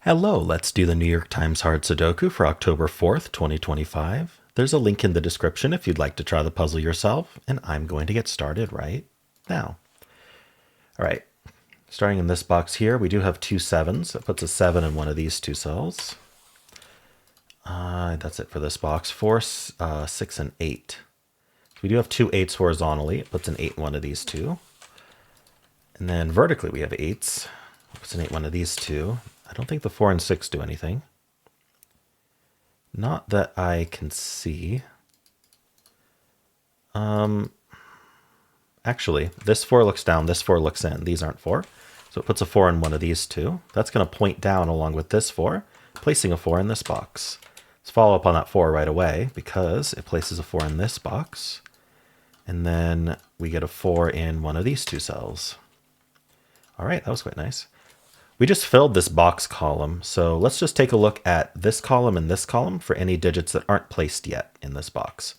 Hello, let's do the New York Times Hard Sudoku for October 4th, 2025. There's a link in the description if you'd like to try the puzzle yourself, and I'm going to get started right now. All right, starting in this box here, we do have two sevens. That puts a 7 in one of these two cells. That's it for this box. 4, 6, and 8. So we do have two 8s horizontally. It puts an 8 in one of these two. And then vertically we have 8s. It puts an 8 in one of these two. I don't think the 4 and 6 do anything. Not that I can see. Actually, this 4 looks down, this 4 looks in. These aren't 4. So it puts a 4 in one of these two. That's going to point down along with this 4, placing a 4 in this box. Let's follow up on that 4 right away because it places a 4 in this box. And then we get a 4 in one of these two cells. All right, that was quite nice. We just filled this box column, so let's just take a look at this column and this column for any digits that aren't placed yet in this box.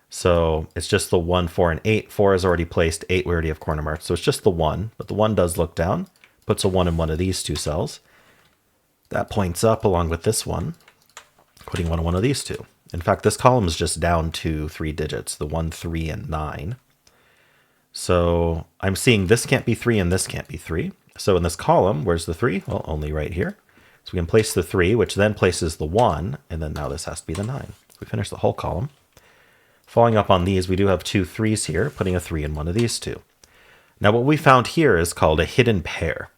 So it's just the 1, 4, and 8. 4 is already placed, 8 we already have corner marked, so it's just the 1, but the 1 does look down, puts a 1 in one of these two cells. That points up along with this one, putting 1 in one of these two. In fact, this column is just down to 3 digits, the 1, 3, and 9. So I'm seeing this can't be 3 and this can't be 3. So in this column, where's the 3? Well, only right here. So we can place the 3, which then places the 1, and then now this has to be the 9. So we finish the whole column. Following up on these, we do have two 3s here, putting a 3 in one of these two. Now what we found here is called a hidden pair,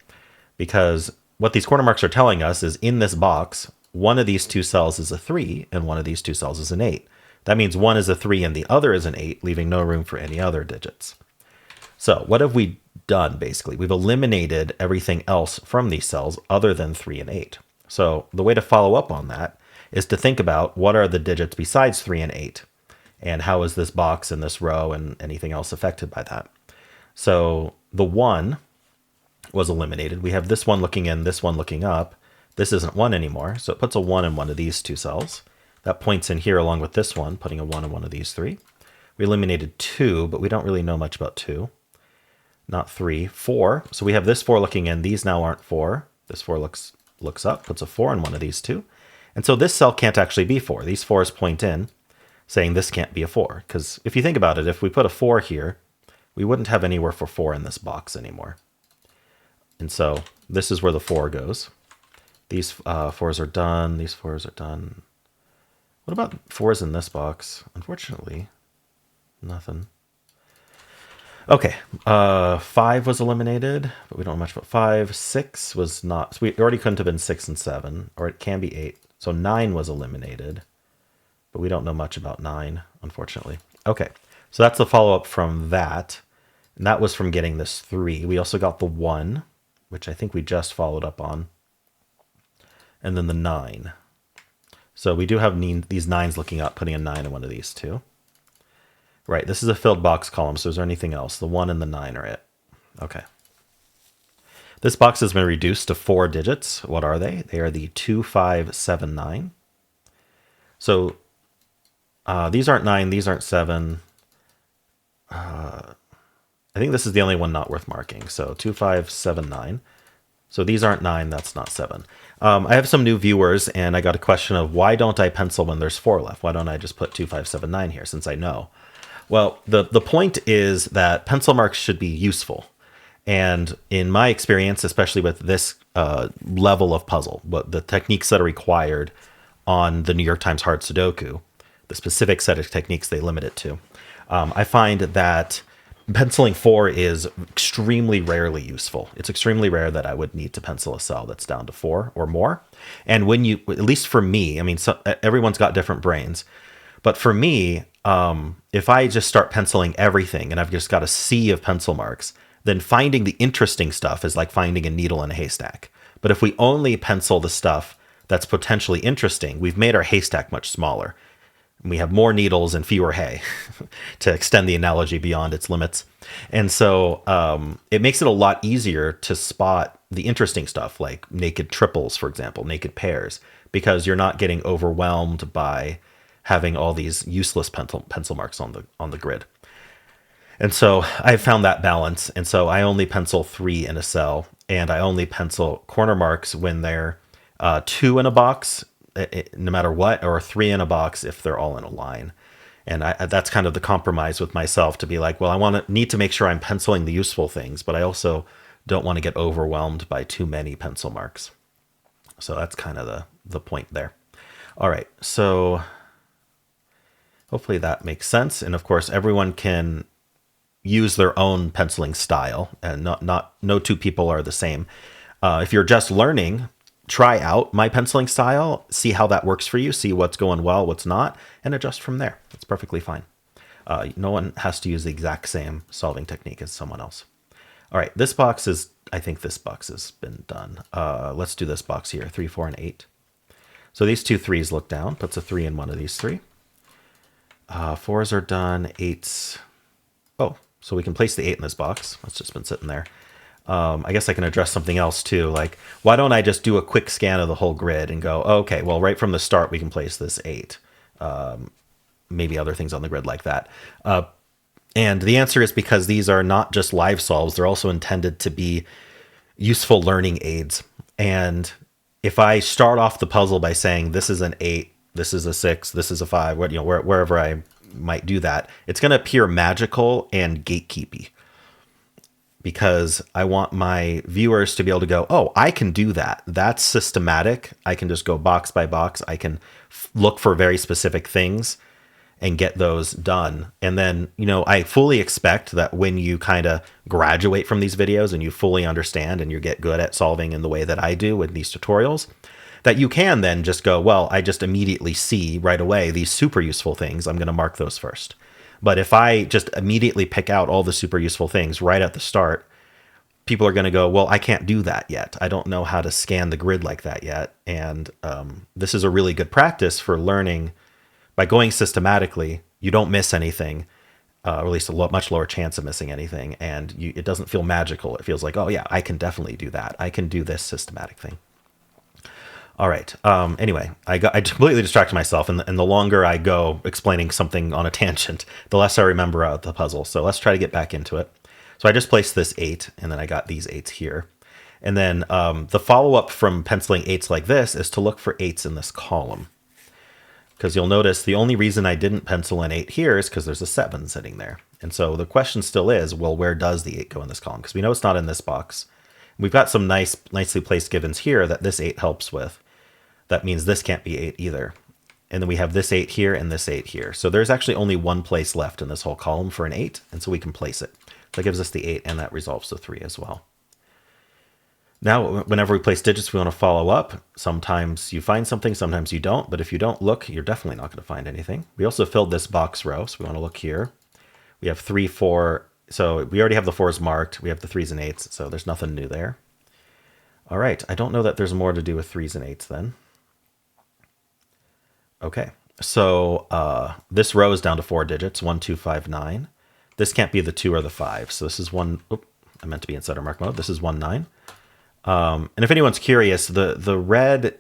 because what these corner marks are telling us is in this box, one of these two cells is a 3, and one of these two cells is an 8. That means one is a 3 and the other is an 8, leaving no room for any other digits. So what have we done, basically? We've eliminated everything else from these cells other than 3 and 8. So the way to follow up on that is to think about what are the digits besides 3 and 8, and how is this box and this row and anything else affected by that. So the 1 was eliminated. We have this one looking in, this one looking up. This isn't 1 anymore, so it puts a 1 in one of these two cells. That points in here along with this one, putting a 1 in one of these 3. We eliminated 2, but we don't really know much about 2. Not 3, 4. So we have this 4 looking in. These now aren't 4. This 4 looks up, puts a 4 in one of these two. And so this cell can't actually be 4. These 4s point in, saying this can't be a 4. Because if you think about it, if we put a 4 here, we wouldn't have anywhere for 4 in this box anymore. And so this is where the 4 goes. These 4s are done. These 4s are done. What about 4s in this box? Unfortunately, nothing. Okay, 5 was eliminated, but we don't know much about 5. 6 was not, so we already couldn't have been 6 and 7, or it can be 8. So 9 was eliminated, but we don't know much about 9, unfortunately. Okay, so that's the follow-up from that, and that was from getting this 3. We also got the 1, which I think we just followed up on, and then the 9. So we do have these 9s looking up, putting a 9 in one of these two. Right, this is a filled box column, so is there anything else? The 1 and the 9 are it. Okay. This box has been reduced to 4 digits. What are they? They are the 2, 5, 7, 9. So these aren't 9, these aren't 7. I think this is the only one not worth marking. So 2, 5, 7, 9. So these aren't 9, that's not 7. I have some new viewers, and I got a question of why don't I pencil when there's 4 left? Why don't I just put 2, 5, 7, 9 here, since I know? Well, the point is that pencil marks should be useful. And in my experience, especially with this level of puzzle, what the techniques that are required on the New York Times Hard Sudoku, the specific set of techniques they limit it to, I find that penciling 4 is extremely rarely useful. It's extremely rare that I would need to pencil a cell that's down to 4 or more. And when you, at least for me, I mean, everyone's got different brains, but for me, if I just start penciling everything and I've just got a sea of pencil marks, then finding the interesting stuff is like finding a needle in a haystack. But if we only pencil the stuff that's potentially interesting, we've made our haystack much smaller. We have more needles and fewer hay, to extend the analogy beyond its limits. And so it makes it a lot easier to spot the interesting stuff, like naked triples, for example, naked pairs, because you're not getting overwhelmed by having all these useless pencil marks on the grid. And so I found that balance. And so I only pencil 3 in a cell, and I only pencil corner marks when they're 2 in a box, no matter what, or 3 in a box if they're all in a line. And that's kind of the compromise with myself, to be like, well, need to make sure I'm penciling the useful things, but I also don't want to get overwhelmed by too many pencil marks. So that's kind of the point there. All right, so hopefully that makes sense. And of course, everyone can use their own penciling style, and no two people are the same. If you're just learning, try out my penciling style, see how that works for you, see what's going well, what's not, and adjust from there. That's perfectly fine. No one has to use the exact same solving technique as someone else. All right, I think this box has been done. Let's do this box here, 3, 4, and 8. So these 2 3s look down, puts a 3 in one of these 3. 4s are done, 8s. Oh, so we can place the 8 in this box. That's just been sitting there. I guess I can address something else too. Like, why don't I just do a quick scan of the whole grid and go, oh, okay, well, right from the start, we can place this 8. Maybe other things on the grid like that. And the answer is because these are not just live solves. They're also intended to be useful learning aids. And if I start off the puzzle by saying, this is an 8, this is a 6, this is a 5, wherever I might do that, it's going to appear magical and gatekeepy, because I want my viewers to be able to go, oh, I can do that. That's systematic. I can just go box by box. I can look for very specific things and get those done. And then, I fully expect that when you kind of graduate from these videos and you fully understand and you get good at solving in the way that I do with these tutorials, that you can then just go, well, I just immediately see right away these super useful things. I'm going to mark those first. But if I just immediately pick out all the super useful things right at the start, people are going to go, well, I can't do that yet. I don't know how to scan the grid like that yet. And this is a really good practice for learning. By going systematically, you don't miss anything, or at least a much lower chance of missing anything. And it doesn't feel magical. It feels like, oh yeah, I can definitely do that. I can do this systematic thing. All right. Anyway, I completely distracted myself, and the longer I go explaining something on a tangent, the less I remember the puzzle. So let's try to get back into it. So I just placed this 8, and then I got these 8s here. And then the follow-up from penciling 8s like this is to look for 8s in this column. Because you'll notice the only reason I didn't pencil an 8 here is because there's a 7 sitting there. And so the question still is, well, where does the 8 go in this column? Because we know it's not in this box. We've got some nicely placed givens here that this 8 helps with. That means this can't be 8 either. And then we have this 8 here and this 8 here. So there's actually only one place left in this whole column for an 8, and so we can place it. That gives us the 8, and that resolves the 3 as well. Now, whenever we place digits, we want to follow up. Sometimes you find something, sometimes you don't. But if you don't look, you're definitely not going to find anything. We also filled this box row, so we want to look here. We have 3, 4. So we already have the 4s marked. We have the 3s and 8s, so there's nothing new there. All right, I don't know that there's more to do with 3s and 8s then. Okay, so this row is down to 4 digits, 1, 2, 5, 9. This can't be the 2 or the 5, so this is 1. Oop, I meant to be in setter mark mode. This is 1, 9. And if anyone's curious, the red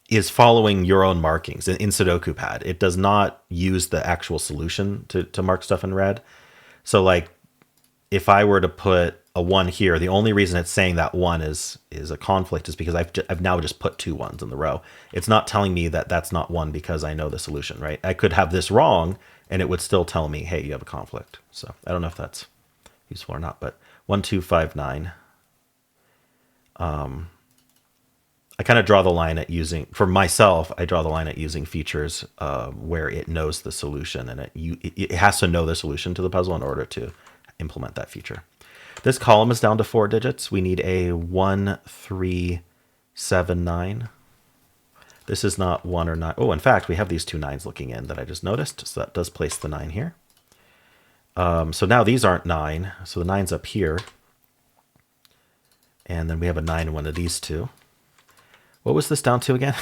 is following your own markings in Sudoku pad. It does not use the actual solution to mark stuff in red. So like if I were to put a 1 here, the only reason it's saying that 1 is a conflict is because I've now just put 2 1s in the row. It's not telling me that that's not 1 because I know the solution, right? I could have this wrong and it would still tell me, hey, you have a conflict. So I don't know if that's useful or not, but 1, 2, 5, 9. I kind of draw the line at using, for myself, I draw the line at using features where it knows the solution, and it has to know the solution to the puzzle in order to implement that feature. This column is down to 4 digits. We need a 1, 3, 7, 9. This is not 1 or 9. Oh, in fact, we have these 2 9s looking in that I just noticed, so that does place the 9 here. So now these aren't 9, so the 9's up here. And then we have a 9 in one of these 2. What was this down to again?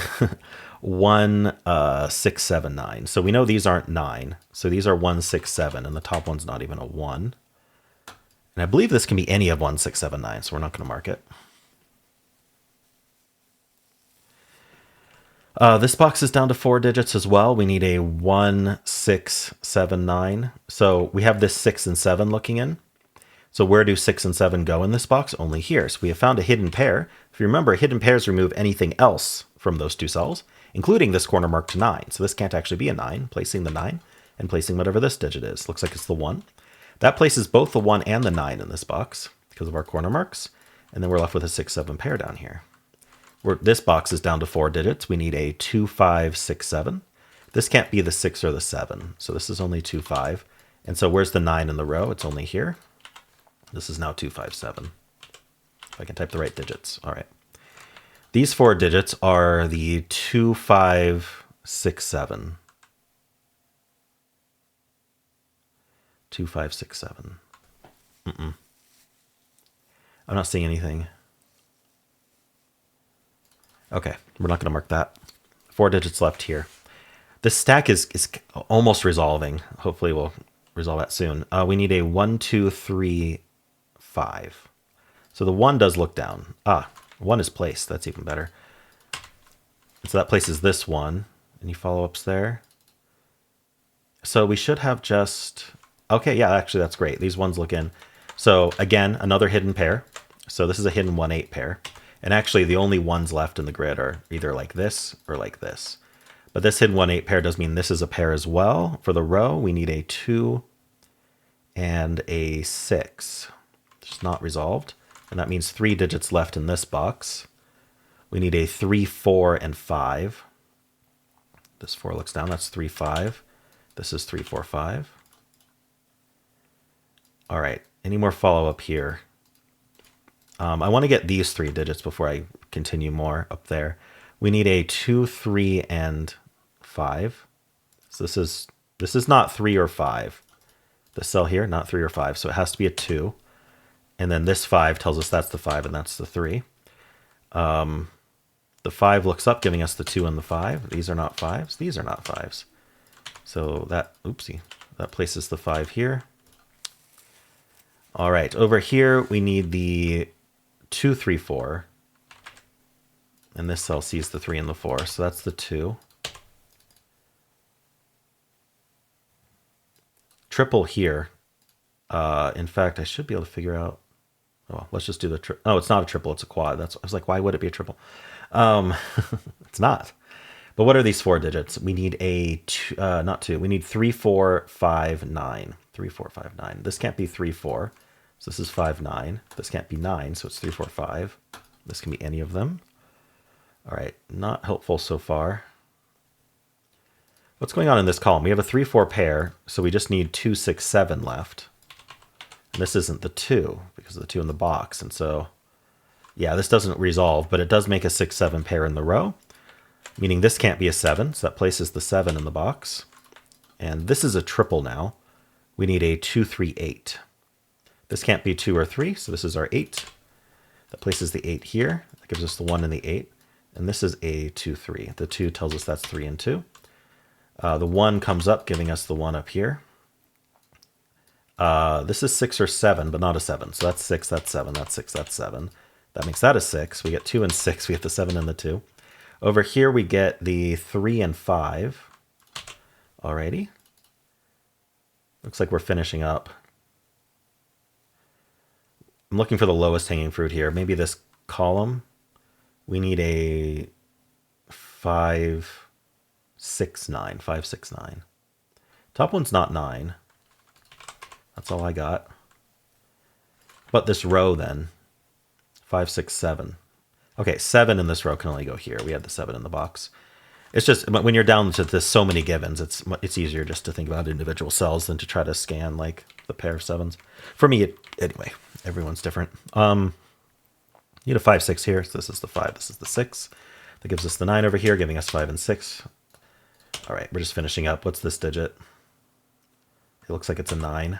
1, 6, 7, 9. So we know these aren't 9. So these are 1, 6, 7, and the top one's not even a 1. And I believe this can be any of 1, 6, 7, 9, so we're not going to mark it. This box is down to 4 digits as well. We need a 1, 6, 7, 9. So we have this 6 and 7 looking in. So where do 6 and 7 go in this box? Only here. So we have found a hidden pair. If you remember, hidden pairs remove anything else from those two cells, including this corner marked 9. So this can't actually be a 9, placing the 9 and placing whatever this digit is. Looks like it's the 1. That places both the 1 and the 9 in this box because of our corner marks. And then we're left with a 6, 7 pair down here. This box is down to 4 digits. We need a 2, 5, 6, 7. This can't be the 6 or the 7. So this is only 2, 5. And so where's the 9 in the row? It's only here. This is now 2, 5, 7. If I can type the right digits. All right. These 4 digits are the 2, 5, 6, 7. 2, 5, 6, 7. I'm not seeing anything. Okay, we're not going to mark that. 4 digits left here. This stack is almost resolving. Hopefully we'll resolve that soon. We need a 1, 2, 3, 5. So the 1 does look down. 1 is placed. That's even better. So that places this 1. Any follow-ups there? So we should have just... Okay, yeah, actually that's great. These ones look in. So again, another hidden pair. So this is a hidden 1, 8 pair. And actually the only ones left in the grid are either like this or like this. But this hidden 1, 8 pair does mean this is a pair as well. For the row, we need a 2 and a 6. It's not resolved. And that means 3 digits left in this box. We need a 3, 4, and 5. This 4 looks down. That's 3, 5. This is 3, 4, 5. All right. Any more follow-up here? I want to get these 3 digits before I continue more up there. We need a 2, 3, and 5. So this is not 3 or 5. The cell here, not 3 or 5. So it has to be a 2. And then this 5 tells us that's the 5 and that's the 3. The 5 looks up, giving us the 2 and the 5. These are not 5s. These are not 5s. So that, oopsie, that places the 5 here. All right, over here we need the 2, 3, 4. And this cell sees the 3 and the 4. So that's the 2. Triple here. In fact, I should be able to figure out. Oh, let's just do the triple. Oh, it's not a triple, it's a quad. I was like, why would it be a triple? It's not. But what are these 4 digits? We need a not 2. We need 3, 4, 5, 9. 3, 4, 5, 9. This can't be 3, 4. So this is 5, 9. This can't be 9, so it's 3, 4, 5. This can be any of them. All right, not helpful so far. What's going on in this column? We have a 3, 4 pair, so we just need 2, 6, 7 left. And this isn't the 2 because of the 2 in the box. And so, yeah, this doesn't resolve, but it does make a 6, 7 pair in the row, meaning this can't be a 7. So that places the 7 in the box. And this is a triple now. We need a 2, 3, 8. This can't be 2 or 3, so this is our 8. That places the 8 here. That gives us the 1 and the 8. And this is a 2, 3. The 2 tells us that's 3 and 2. The 1 comes up, giving us the 1 up here. This is 6 or 7, but not a 7. So that's 6, that's 7, that's 6, that's 7. That makes that a 6. We get 2 and 6. We get the 7 and the 2. Over here we get the 3 and 5. Alrighty. Looks like we're finishing up. I'm looking for the lowest hanging fruit here. Maybe this column. We need a 5, 6, 9. 5, 6, 9. Top one's not 9. That's all I got. But this row then. 5, 6, 7. Okay, 7 in this row can only go here. We had the 7 in the box. It's just, when you're down to this so many givens, it's easier just to think about individual cells than to try to scan like the pair of 7s. For me, anyway, everyone's different. You need a 5, 6 here. So this is the 5, this is the 6. That gives us the 9 over here, giving us 5 and 6. All right, we're just finishing up. What's this digit? It looks like it's a 9.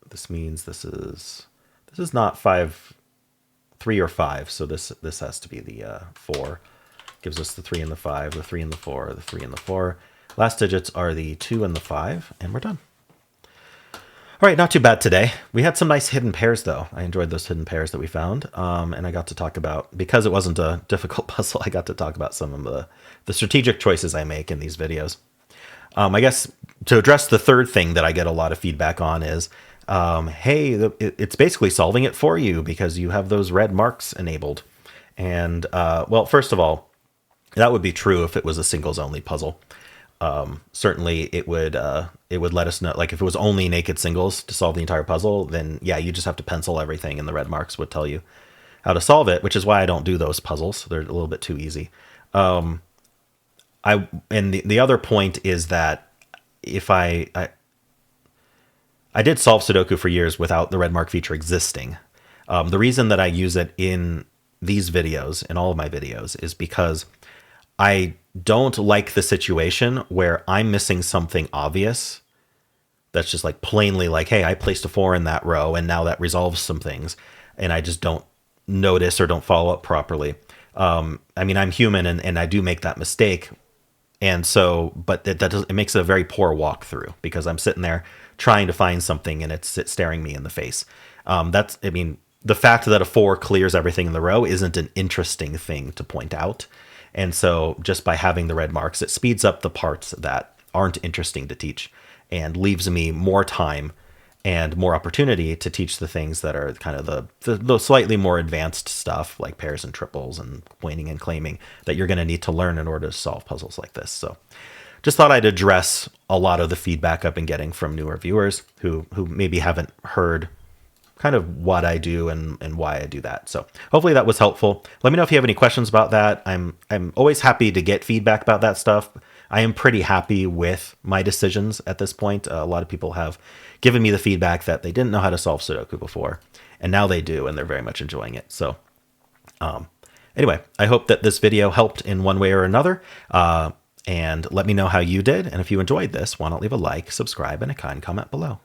This means this is not 5, 3 or 5. So this has to be the 4. Gives us the 3 and the 5, the 3 and the 4, the 3 and the 4. Last digits are the 2 and the 5, and we're done. All right, not too bad today. We had some nice hidden pairs, though. I enjoyed those hidden pairs that we found, and I got to talk about, because it wasn't a difficult puzzle, I got to talk about some of the strategic choices I make in these videos. I guess to address the third thing that I get a lot of feedback on is, hey, it's basically solving it for you because you have those red marks enabled. And, well, first of all, That would be true if it was a singles only puzzle. Certainly it would let us know, like if it was only naked singles to solve the entire puzzle, then yeah, you just have to pencil everything and the red marks would tell you how to solve it, which is why I don't do those puzzles. They're a little bit too easy. And the other point is that if I did solve Sudoku for years without the red mark feature existing. The reason that I use it in these videos, in all of my videos, is because I don't like the situation where I'm missing something obvious that's just like plainly like, hey, I placed a 4 in that row and now that resolves some things, and I just don't notice or don't follow up properly. I mean, I'm human and I do make that mistake. And so, but it makes it a very poor walkthrough because I'm sitting there trying to find something and it's staring me in the face. I mean, the fact that a 4 clears everything in the row isn't an interesting thing to point out. And so just by having the red marks, it speeds up the parts that aren't interesting to teach and leaves me more time and more opportunity to teach the things that are kind of the slightly more advanced stuff like pairs and triples and pointing and claiming that you're going to need to learn in order to solve puzzles like this. So just thought I'd address a lot of the feedback I've been getting from newer viewers who maybe haven't heard kind of what I do and why I do that. So hopefully that was helpful. Let me know if you have any questions about that. I'm always happy to get feedback about that stuff. I am pretty happy with my decisions at this point. A lot of people have given me the feedback that they didn't know how to solve Sudoku before, and now they do, and they're very much enjoying it. So anyway, I hope that this video helped in one way or another. And let me know how you did. And if you enjoyed this, why not leave a like, subscribe, and a kind comment below.